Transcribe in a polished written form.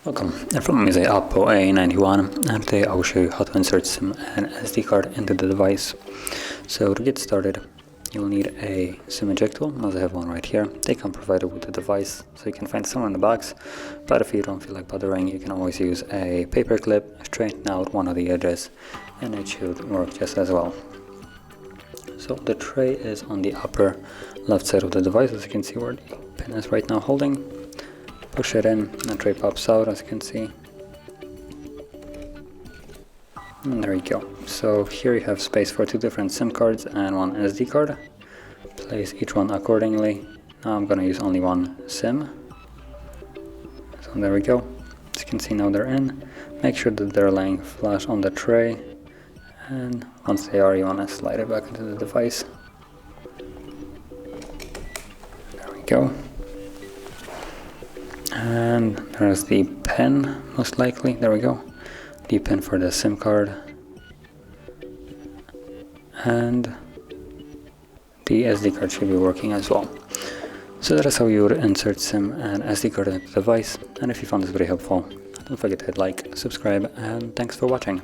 Welcome, and from me is a OPPO A91, and today I will show you how to insert SIM and SD card into the device. So to get started, you will need a SIM ejectable, as I have one right here. They come provided with the device, so you can find somewhere in the box, but if you don't feel like bothering, you can always use a paper clip, straighten out one of the edges, and it should work just as well. So the tray is on the upper left side of the device, as you can see where the pin is right now holding. Push it in, and the tray pops out, as you can see. And there you go. So here you have space for two different SIM cards and one SD card. Place each one accordingly. Now I'm going to use only one SIM. So there we go. As you can see, now they're in. Make sure that they're laying flush on the tray. And once they are, you want to slide it back into the device. There we go. And there's the pin, most likely. There we go. The pin for the SIM card. And the SD card should be working as well. So that is how you would insert SIM and SD card into the device. And if you found this video helpful, don't forget to hit like, subscribe, and thanks for watching.